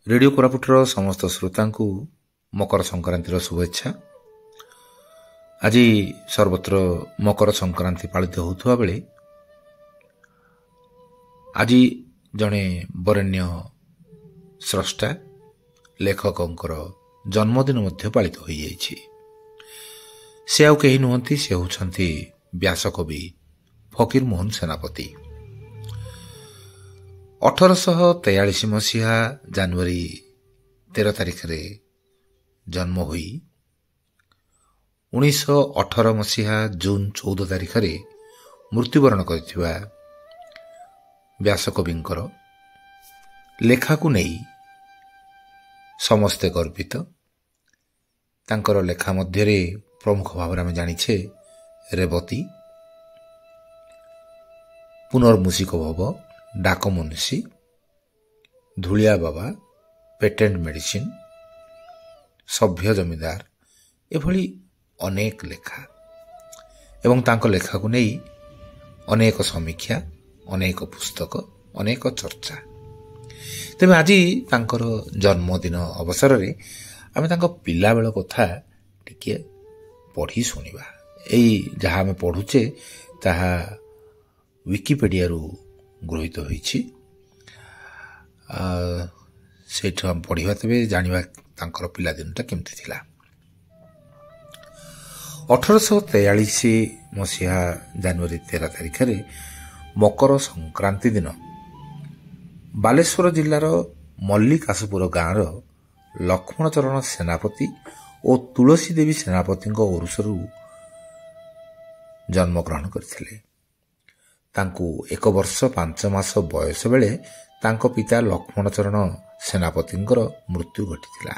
Radio କୋରାପୁଟର ସମସ୍ତ ଶ୍ରୋତାଙ୍କୁ ମକର ସଂକ୍ରାନ୍ତିର ଶୁଭେଚ୍ଛା। ଆଜି ସର୍ବତ୍ର ମକର ସଂକ୍ରାନ୍ତି ପାଳିତ ହେଉଥିବା ବେଳେ ଆଜି ଜଣେ ବରେଣ୍ୟ ସ୍ରଷ୍ଟା ଲେଖକଙ୍କର ଜନ୍ମଦିନ ମଧ୍ୟ ପାଳିତ ହୋଇଯାଇଛି। ସେ ଆଉ କେହି ନୁହନ୍ତି, ସେ ହେଉଛନ୍ତି ବ୍ୟାସକବି ଫକୀରମୋହନ ସେନାପତି। 1843 ମସିହା ଜାନୁଆରୀ 13 ତାରିଖରେ ଜନ୍ମ ହୋଇ 1918 ମସିହା ଜୁନ 14 ତାରିଖରେ ମୃତ୍ୟୁବରଣ କରିଥିବା ବ୍ୟାସକବିଙ୍କର ଲେଖାକୁ ନେଇ ସମସ୍ତେ ଗର୍ବିତ। ତାଙ୍କର ଲେଖା ମଧ୍ୟରେ ପ୍ରମୁଖ ଭାବରେ ଆମେ ଜାଣିଛେ ରେବତୀ, ପୁନର୍ମୂଷିକ ଭବ, ଡାକମନୀଷୀ, ଧୂଳିଆ ବାବା, ପେଟେଣ୍ଟ ମେଡିସିନ, ସଭ୍ୟ ଜମିଦାର, ଏଭଳି ଅନେକ ଲେଖା ଏବଂ ତାଙ୍କ ଲେଖାକୁ ନେଇ ଅନେକ ସମୀକ୍ଷା, ଅନେକ ପୁସ୍ତକ, ଅନେକ ଚର୍ଚ୍ଚା। ତେବେ ଆଜି ତାଙ୍କର ଜନ୍ମଦିନ ଅବସରରେ ଆମେ ତାଙ୍କ ପିଲାବେଳ କଥା ଟିକିଏ ପଢ଼ି ଶୁଣିବା। ଏଇ ଯାହା ଆମେ ପଢ଼ୁଛେ ତାହା ୱିକିପିଡ଼ିଆରୁ ଗୃହୀତ ହୋଇଛି। ସେଇଠୁ ଆମେ ପଢ଼ିବା, ତେବେ ଜାଣିବା ତାଙ୍କର ପିଲାଦିନଟା କେମିତି ଥିଲା। 1843 ମସିହା ଜାନୁଆରୀ 13 ତାରିଖରେ ମକର ସଂକ୍ରାନ୍ତି ଦିନ ବାଲେଶ୍ୱର ଜିଲ୍ଲାର ମଲ୍ଲିକାଶପୁର ଗାଁର ଲକ୍ଷ୍ମଣଚରଣ ସେନାପତି ଓ ତୁଳସୀ ଦେବୀ ସେନାପତିଙ୍କ ଔରସରୁ ଜନ୍ମଗ୍ରହଣ କରିଥିଲେ। ତାଙ୍କୁ 1 ବର୍ଷ 5 ମାସ ବୟସ ବେଳେ ତାଙ୍କ ପିତା ଲକ୍ଷ୍ମଣଚରଣ ସେନାପତିଙ୍କର ମୃତ୍ୟୁ ଘଟିଥିଲା।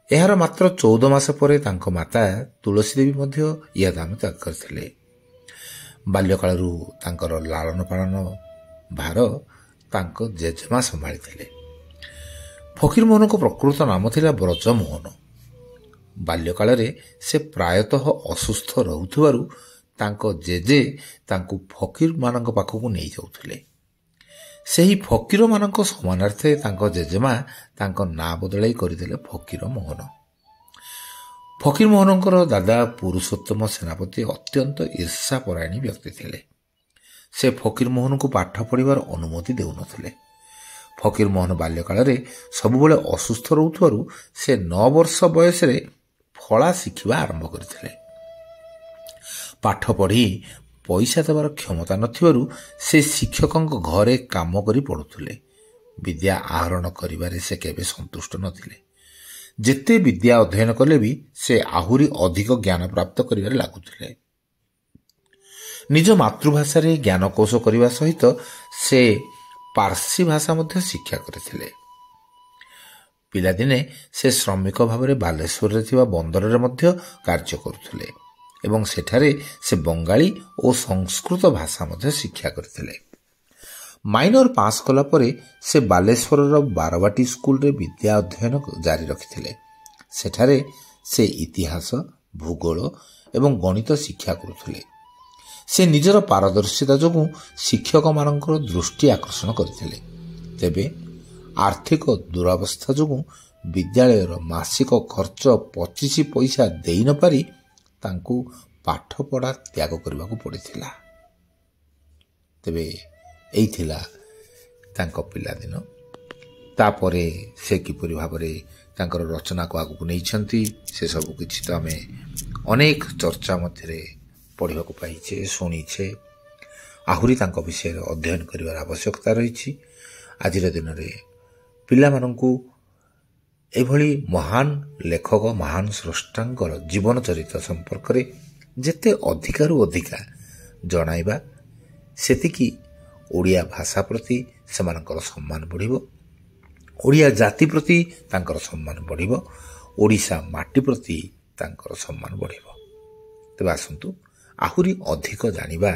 ଏହାର ମାତ୍ର 14 ମାସ ପରେ ତାଙ୍କ ମାତା ତୁଳସୀ ଦେବୀ ମଧ୍ୟ ଇହଧାମ ତ୍ୟାଗ କରିଥିଲେ। ବାଲ୍ୟକାଳରୁ ତାଙ୍କର ଲାଳନ ପାଳନ ଭାର ତାଙ୍କ ଜେଜେମା ସମ୍ଭାଳିଥିଲେ। ଫକୀରମୋହନଙ୍କ ପ୍ରକୃତ ନାମ ଥିଲା ବ୍ରଜମୋହନ। ବାଲ୍ୟକାଳରେ ସେ ପ୍ରାୟତଃ ଅସୁସ୍ଥ ରହୁଥିବାରୁ ତାଙ୍କ ଜେଜେ ତାଙ୍କୁ ଫକୀରମାନଙ୍କ ପାଖକୁ ନେଇଯାଉଥିଲେ। ସେହି ଫକୀରମାନଙ୍କ ସମାନାର୍ଥେ ତାଙ୍କ ଜେଜେମା ତାଙ୍କ ନାଁ ବଦଳାଇ କରିଦେଲେ ଫକୀରମୋହନ। ଫକୀରମୋହନଙ୍କର ଦାଦା ପୁରୁଷୋତ୍ତମ ସେନାପତି ଅତ୍ୟନ୍ତ ଈର୍ଷାପରାୟଣୀ ବ୍ୟକ୍ତି ଥିଲେ। ସେ ଫକୀରମୋହନଙ୍କୁ ପାଠ ପଢ଼ିବାର ଅନୁମତି ଦେଉନଥିଲେ। ଫକୀରମୋହନ ବାଲ୍ୟକାଳରେ ସବୁବେଳେ ଅସୁସ୍ଥ ରହୁଥିବାରୁ ସେ 9 ବର୍ଷ ବୟସରେ ଫଳା ଶିଖିବା ଆରମ୍ଭ କରିଥିଲେ। ପାଠ ପଢ଼ି ପଇସା ଦେବାର କ୍ଷମତା ନଥିବାରୁ ସେ ଶିକ୍ଷକଙ୍କ ଘରେ କାମ କରି ପଢ଼ୁଥିଲେ। ବିଦ୍ୟା ଆହରଣ କରିବାରେ ସେ କେବେ ସନ୍ତୁଷ୍ଟ ନଥିଲେ। ଯେତେ ବିଦ୍ୟା ଅଧ୍ୟୟନ କଲେ ବି ସେ ଆହୁରି ଅଧିକ ଜ୍ଞାନ ପ୍ରାପ୍ତ କରିବାରେ ଲାଗୁଥିଲେ। ନିଜ ମାତୃଭାଷାରେ ଜ୍ଞାନକୋଷ କରିବା ସହିତ ସେ ପାର୍ସୀ ଭାଷା ମଧ୍ୟ ଶିକ୍ଷା କରିଥିଲେ। ପିଲାଦିନେ ସେ ଶ୍ରମିକ ଭାବରେ ବାଲେଶ୍ୱରରେ ଥିବା ବନ୍ଦରରେ ମଧ୍ୟ କାର୍ଯ୍ୟ କରୁଥିଲେ ଏବଂ ସେଠାରେ ସେ ବଙ୍ଗାଳୀ ଓ ସଂସ୍କୃତ ଭାଷା ମଧ୍ୟ ଶିକ୍ଷା କରିଥିଲେ। ମାଇନର ପାସ୍ କଲା ପରେ ସେ ବାଲେଶ୍ୱରର ବାରବାଟୀ ସ୍କୁଲରେ ବିଦ୍ୟା ଅଧ୍ୟୟନ ଜାରି ରଖିଥିଲେ। ସେଠାରେ ସେ ଇତିହାସ, ଭୂଗୋଳ ଏବଂ ଗଣିତ ଶିକ୍ଷା କରୁଥିଲେ। ସେ ନିଜର ପାରଦର୍ଶିତା ଯୋଗୁଁ ଶିକ୍ଷକମାନଙ୍କର ଦୃଷ୍ଟି ଆକର୍ଷଣ କରିଥିଲେ। ତେବେ ଆର୍ଥିକ ଦୁରାବସ୍ଥା ଯୋଗୁଁ ବିଦ୍ୟାଳୟର ମାସିକ ଖର୍ଚ୍ଚ 25 ପଇସା ଦେଇ ନ ପାରି ତାଙ୍କୁ ପାଠପଢ଼ା ତ୍ୟାଗ କରିବାକୁ ପଡ଼ିଥିଲା। ତେବେ ଏଇ ଥିଲା ତାଙ୍କ ପିଲାଦିନ। ତାପରେ ସେ କିପରି ଭାବରେ ତାଙ୍କର ରଚନାକୁ ଆଗକୁ ନେଇଛନ୍ତି ସେସବୁ କିଛି ତ ଆମେ ଅନେକ ଚର୍ଚ୍ଚା ମଧ୍ୟରେ ପଢ଼ିବାକୁ ପାଇଛେ, ଶୁଣିଛେ। ଆହୁରି ତାଙ୍କ ବିଷୟରେ ଅଧ୍ୟୟନ କରିବାର ଆବଶ୍ୟକତା ରହିଛି। ଆଜିର ଦିନରେ ପିଲାମାନଙ୍କୁ ଏଭଳି ମହାନ ଲେଖକ, ମହାନ ସ୍ରଷ୍ଟାଙ୍କର ଜୀବନ ଚରିତ୍ର ସମ୍ପର୍କରେ ଯେତେ ଅଧିକାରୁ ଅଧିକା ଜଣାଇବା, ସେତିକି ଓଡ଼ିଆ ଭାଷା ପ୍ରତି ସେମାନଙ୍କର ସମ୍ମାନ ବଢ଼ିବ, ଓଡ଼ିଆ ଜାତି ପ୍ରତି ତାଙ୍କର ସମ୍ମାନ ବଢ଼ିବ, ଓଡ଼ିଶା ମାଟି ପ୍ରତି ତାଙ୍କର ସମ୍ମାନ ବଢ଼ିବ। ତେବେ ଆସନ୍ତୁ ଆହୁରି ଅଧିକ ଜାଣିବା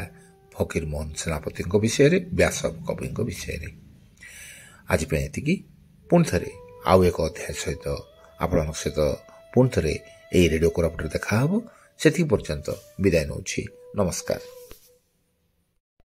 ଫକୀରମୋହନ ସେନାପତିଙ୍କ ବିଷୟରେ, ବ୍ୟାସ କବିଙ୍କ ବିଷୟରେ। ଆଜି ପାଇଁ ଏତିକି। ପୁଣି ଥରେ ଆଉ ଏକ ଅଧ୍ୟାୟ ସହିତ ଆପଣଙ୍କ ସହିତ ପୁଣି ଥରେ ଏହି ରେଡିଓ କୋରାପୁଟରେ ଦେଖାହେବ। ସେତିକି ପର୍ଯ୍ୟନ୍ତ ବିଦାୟ ନେଉଛି। ନମସ୍କାର।